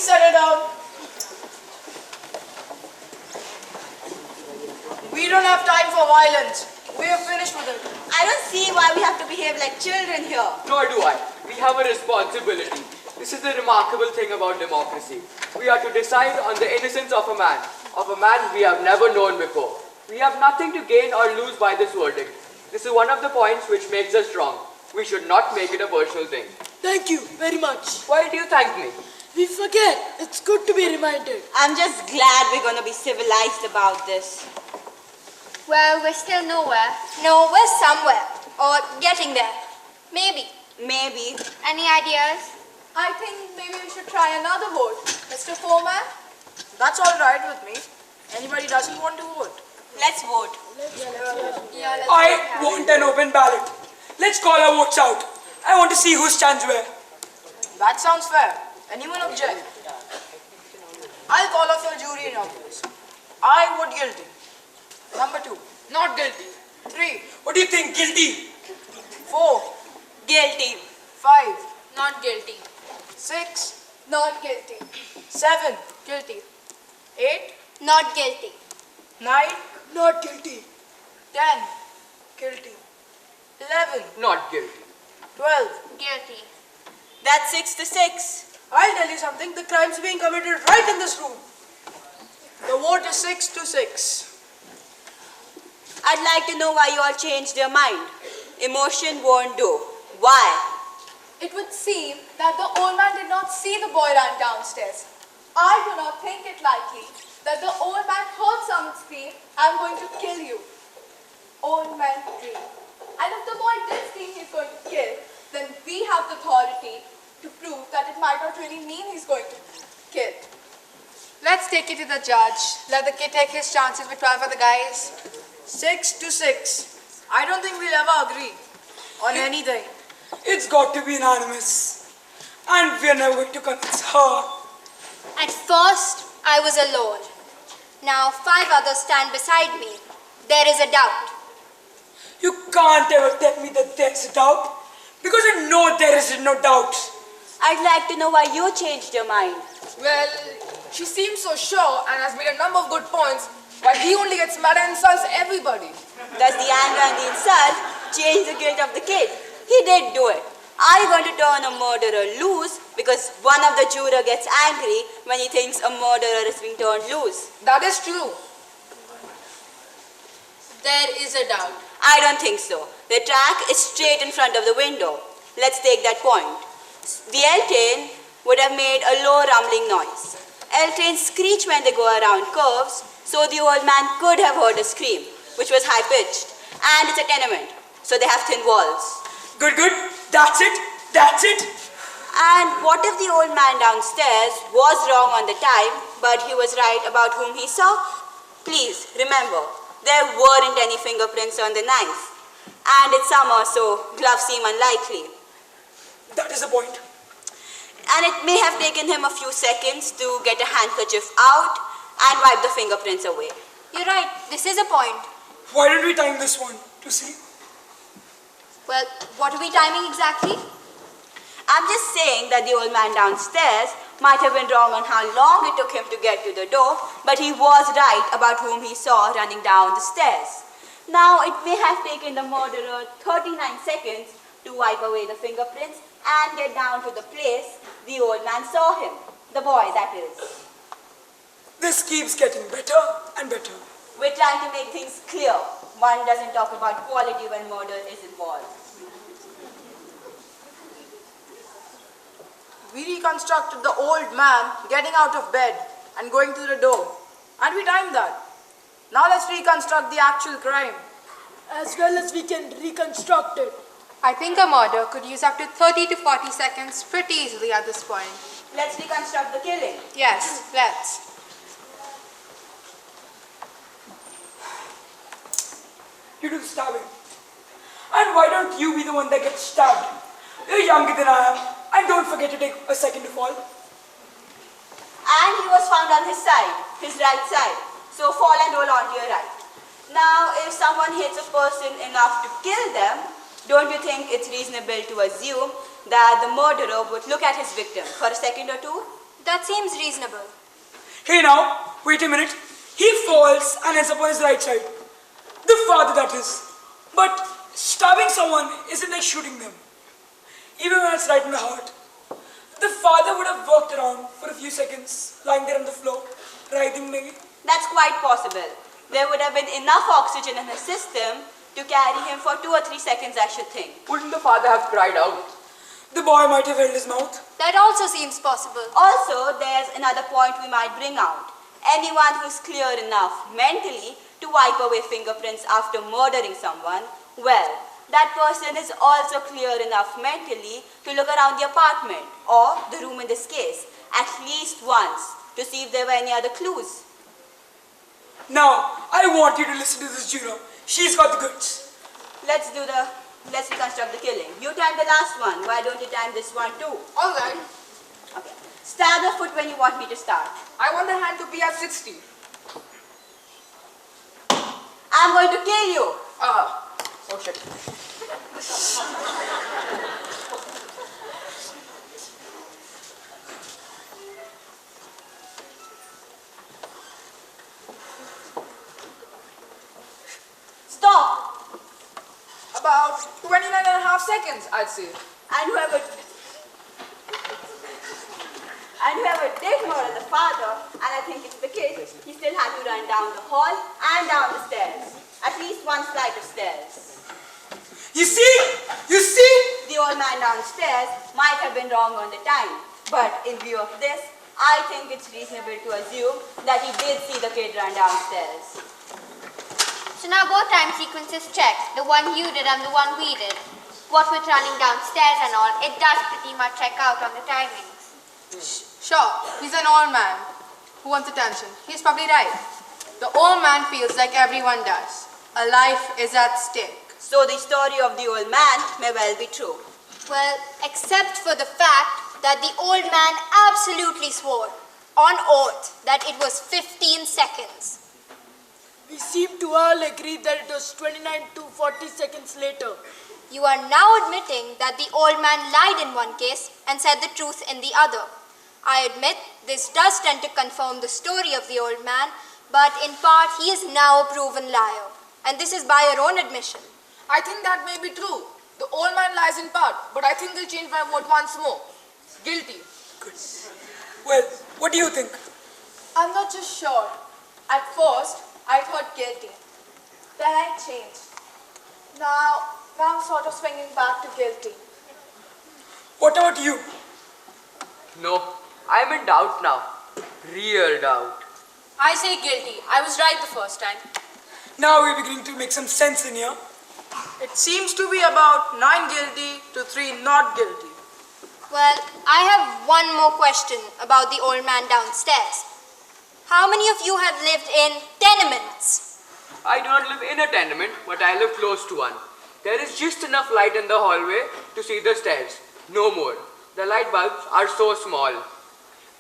settle down? We don't have time for violence. We are finished with it. I don't see why we have to behave like children here. Nor do I. We have a responsibility. This is the remarkable thing about democracy. We are to decide on the innocence of a man we have never known before. We have nothing to gain or lose by this verdict. This is one of the points which makes us strong. We should not make it a personal thing. Thank you very much. Why do you thank me? We forget. It's good to be reminded. I'm just glad we're going to be civilized about this. Well, we're still nowhere. No, we're somewhere. Or getting there. Maybe. Maybe. Any ideas? I think maybe we should try another vote. Mr. Foreman? That's all right with me. Anybody doesn't want to vote? Let's vote. I want an open ballot. Let's call our votes out. I want to see who stands where. That sounds fair. Anyone object? I'll call off your jury numbers. I vote guilty. Number 2. Not guilty. 3. What do you think? Guilty? 4. Guilty. 5. Not guilty. 6. Not guilty. 7. Guilty. 8. Not guilty. 9. Not guilty. 10. Guilty. 11. Not guilty. 12. Guilty. That's 6 to 6. I'll tell you something. The crime's being committed right in this room. The vote is 6 to 6. I'd like to know why you all changed your mind. Emotion won't do. Why? It would seem that the old man did not see the boy run downstairs. I do not think it likely that the old man heard someone scream, "I'm going to kill you." Old man dream. And if the boy did scream he's going to kill, then we have the authority to prove that it might not really mean he's going to kill. Let's take it to the judge. Let the kid take his chances with 12 other guys. 6 to 6. I don't think we'll ever agree on anything. It's got to be unanimous. And we're never going to convince her. At first, I was alone. Now 5 others stand beside me. There is a doubt. You can't ever tell me that there's a doubt. Because you know there is no doubt. I'd like to know why you changed your mind. Well, she seems so sure and has made a number of good points, while he only gets mad and insults everybody. Does the anger and the insult change the guilt of the kid? He did do it. Are you going to turn a murderer loose because one of the jurors gets angry when he thinks a murderer is being turned loose? That is true. There is a doubt. I don't think so. The track is straight in front of the window. Let's take that point. The L train would have made a low rumbling noise. L trains screech when they go around curves, so the old man could have heard a scream, which was high-pitched. And it's a tenement, so they have thin walls. Good, good. That's it. That's it. And what if the old man downstairs was wrong on the time, but he was right about whom he saw? Please, remember, there weren't any fingerprints on the knife. And it's summer, so gloves seem unlikely. That is the point. And it may have taken him a few seconds to get a handkerchief out and wipe the fingerprints away. You're right. This is a point. Why don't we time this one to see? Well, what are we timing exactly? I'm just saying that the old man downstairs might have been wrong on how long it took him to get to the door, but he was right about whom he saw running down the stairs. Now, it may have taken the murderer 39 seconds to wipe away the fingerprints and get down to the place the old man saw him. The boy, that is. This keeps getting better and better. We're trying to make things clear. One doesn't talk about quality when murder is involved. We reconstructed the old man getting out of bed and going to the door. And we timed that. Now let's reconstruct the actual crime. As well as we can reconstruct it. I think a murder could use up to 30 to 40 seconds pretty easily at this point. Let's reconstruct the killing. Yes, let's. You do stabbing. And why don't you be the one that gets stabbed? You're younger than I am. And don't forget to take a second to fall. And he was found on his side, his right side. So fall and roll onto your right. Now, if someone hits a person enough to kill them, don't you think it's reasonable to assume that the murderer would look at his victim for a second or two? That seems reasonable. Hey now, wait a minute. He falls and ends up on his right side. The father, that is. But stabbing someone isn't like shooting them. Even when it's right in the heart. The father would have walked around for a few seconds, lying there on the floor, writhing maybe. That's quite possible. There would have been enough oxygen in his system to carry him for 2 or 3 seconds, I should think. Wouldn't the father have cried out? The boy might have held his mouth. That also seems possible. Also, there's another point we might bring out. Anyone who's clear enough mentally to wipe away fingerprints after murdering someone, well, that person is also clear enough mentally to look around the apartment, or the room in this case, at least once, to see if there were any other clues. Now, I want you to listen to this Juno. She's got the goods. Let's reconstruct the killing. You time the last one. Why don't you time this one too? All right. Okay. Stab the foot when you want me to start. I want the hand to be at 60. I'm going to kill you. Oh shit. Stop. About 29 and a half seconds, I'd say. And whoever did murder the father, and I think it's the kid, he still had to run down the hall and down the stairs. At least one flight of stairs. You see? You see? The old man downstairs might have been wrong on the time, but in view of this, I think it's reasonable to assume that he did see the kid run downstairs. So now both time sequences checked, the one you did and the one we did. What with running downstairs and all, it does pretty much check out on the timings. Sure, he's an old man who wants attention. He's probably right. The old man feels like everyone does. A life is at stake. So the story of the old man may well be true. Well, except for the fact that the old man absolutely swore on oath that it was 15 seconds. We seem to all agree that it was 29 to 40 seconds later. You are now admitting that the old man lied in one case and said the truth in the other. I admit this does tend to confirm the story of the old man, but in part he is now a proven liar. And this is by your own admission. I think that may be true. The old man lies in part, but I think he'll change my vote once more. Guilty. Good. Well, what do you think? I'm not just sure. At first, I thought guilty. Then I changed. Now I'm sort of swinging back to guilty. What about you? No, I'm in doubt now. Real doubt. I say guilty. I was right the first time. Now we're beginning to make some sense in here. It seems to be about 9 guilty to 3 not guilty. Well, I have one more question about the old man downstairs. How many of you have lived in tenements? I do not live in a tenement, but I live close to one. There is just enough light in the hallway to see the stairs. No more. The light bulbs are so small.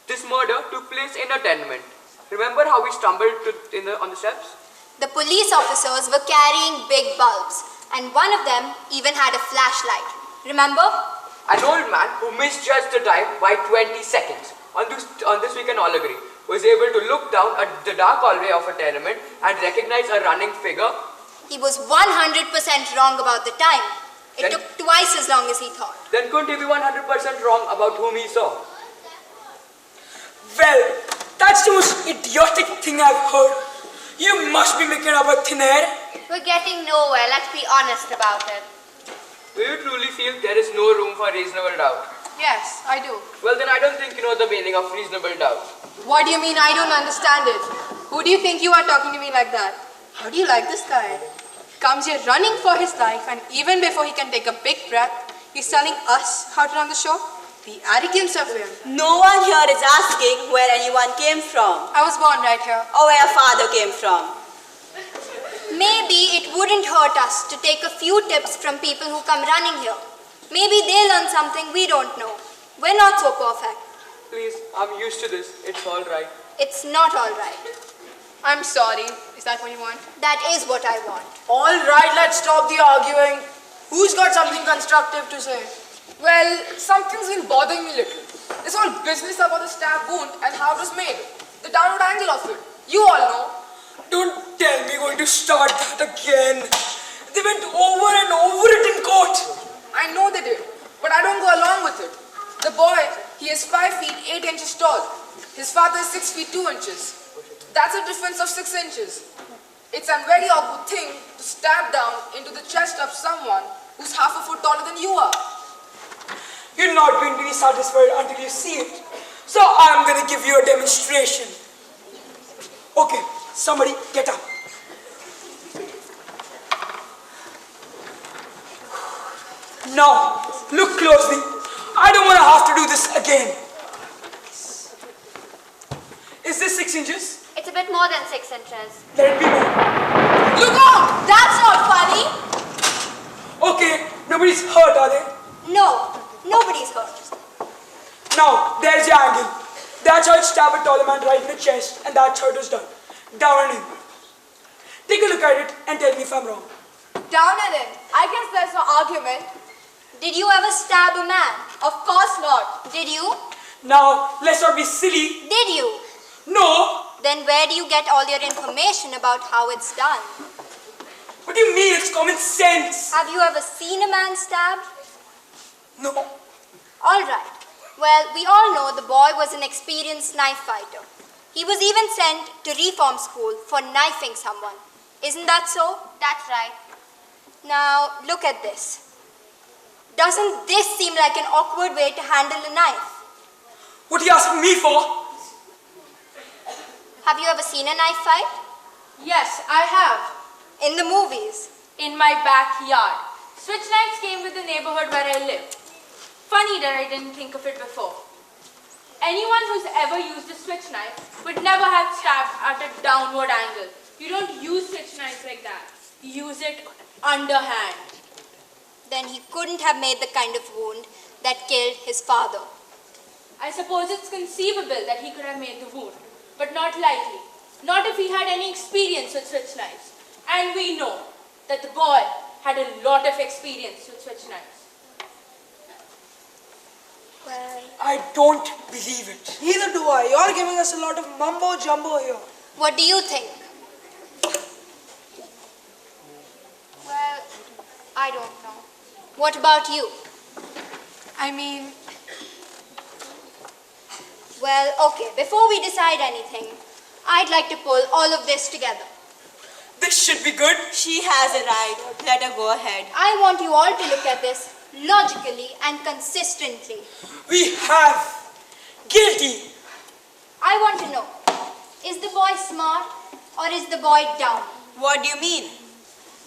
This murder took place in a tenement. Remember how we stumbled on the steps? The police officers were carrying big bulbs, and one of them even had a flashlight. Remember? An old man who misjudged the time by 20 seconds. On this we can all agree. Was able to look down at the dark hallway of a tenement and recognize a running figure. He was 100% wrong about the time. It took twice as long as he thought. Then couldn't he be 100% wrong about whom he saw? Well, that's the most idiotic thing I've heard. You must be making up a thin air. We're getting nowhere, let's be honest about it. Do you truly feel there is no room for reasonable doubt? Yes, I do. Well, then I don't think you know the meaning of reasonable doubt. What do you mean I don't understand it? Who do you think you are talking to me like that? How do you like this guy? He comes here running for his life, and even before he can take a big breath, he's telling us how to run the show? The arrogance of him. No one here is asking where anyone came from, I was born right here. or where your father came from. Maybe it wouldn't hurt us to take a few tips from people who come running here. Maybe they learn something we don't know. We're not so perfect. Please, I'm used to this. It's all right. It's not all right. I'm sorry. Is that what you want? That is what I want. All right, let's stop the arguing. Who's got something constructive to say? Well, something's been bothering me a little. This whole business about the stab wound and how it was made. The downward angle of it. You all know. Don't tell me you're going to start that again. They went over and over it in court. I know they did, but I don't go along with it. The boy, he is 5 feet 8 inches tall. His father is 6 feet 2 inches. That's a difference of 6 inches. It's a very awkward thing to stab down into the chest of someone who's half a foot taller than you are. You're not going to be satisfied until you see it. So I'm going to give you a demonstration. Okay, somebody get up. Now, look closely. I don't want to have to do this again. Is this 6 inches? It's a bit more than 6 inches. Let it be more. Look out! That's not funny! Okay, nobody's hurt, are they? No, nobody's hurt. Now, there's your angle. That's how it stabbed a taller man right in the chest, and that's how it was done. Down and in. Take a look at it and tell me if I'm wrong. Down and in. I guess there's no argument. Did you ever stab a man? Of course not. Did you? Now, let's not be silly. Did you? No! Then where do you get all your information about how it's done? What do you mean? It's common sense. Have you ever seen a man stabbed? No. All right. Well, we all know the boy was an experienced knife fighter. He was even sent to reform school for knifing someone. Isn't that so? That's right. Now, look at this. Doesn't this seem like an awkward way to handle a knife? What are you asking me for? Have you ever seen a knife fight? Yes, I have. In the movies. In my backyard. Switch knives came with the neighborhood where I live. Funny that I didn't think of it before. Anyone who's ever used a switch knife would never have stabbed at a downward angle. You don't use switch knives like that. You use it underhand. Then he couldn't have made the kind of wound that killed his father. I suppose it's conceivable that he could have made the wound, but not likely. Not if he had any experience with switch knives. And we know that the boy had a lot of experience with switch knives. Well, I don't believe it. Neither do I. You're giving us a lot of mumbo jumbo here. what do you think? Well, I don't know. What about you? I mean, Well, okay, before we decide anything, I'd like to pull all of this together. This should be good. She has a right. Let her go ahead. I want you all to look at this logically and consistently. We have guilty. I want to know, is the boy smart or is the boy dumb? What do you mean?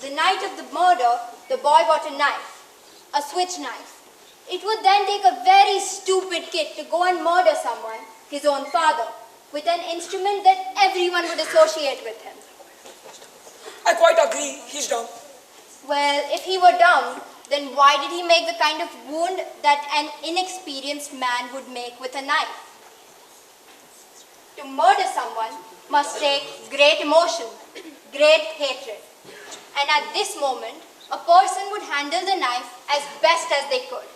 The night of the murder, the boy bought a knife, a switch knife. It would then take a very stupid kid to go and murder someone, his own father, with an instrument that everyone would associate with him. I quite agree. He's dumb. Well, if he were dumb, then why did he make the kind of wound that an inexperienced man would make with a knife? To murder someone must take great emotion, great hatred. And at this moment, a person would handle the knife as best as they could.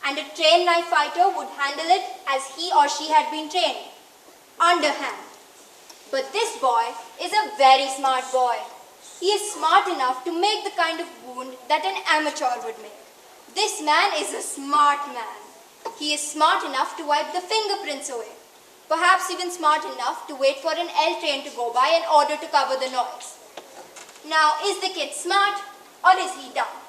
And a trained knife fighter would handle it as he or she had been trained, underhand. But this boy is a very smart boy. He is smart enough to make the kind of wound that an amateur would make. This man is a smart man. He is smart enough to wipe the fingerprints away. Perhaps even smart enough to wait for an L train to go by in order to cover the noise. Now, is the kid smart or is he dumb?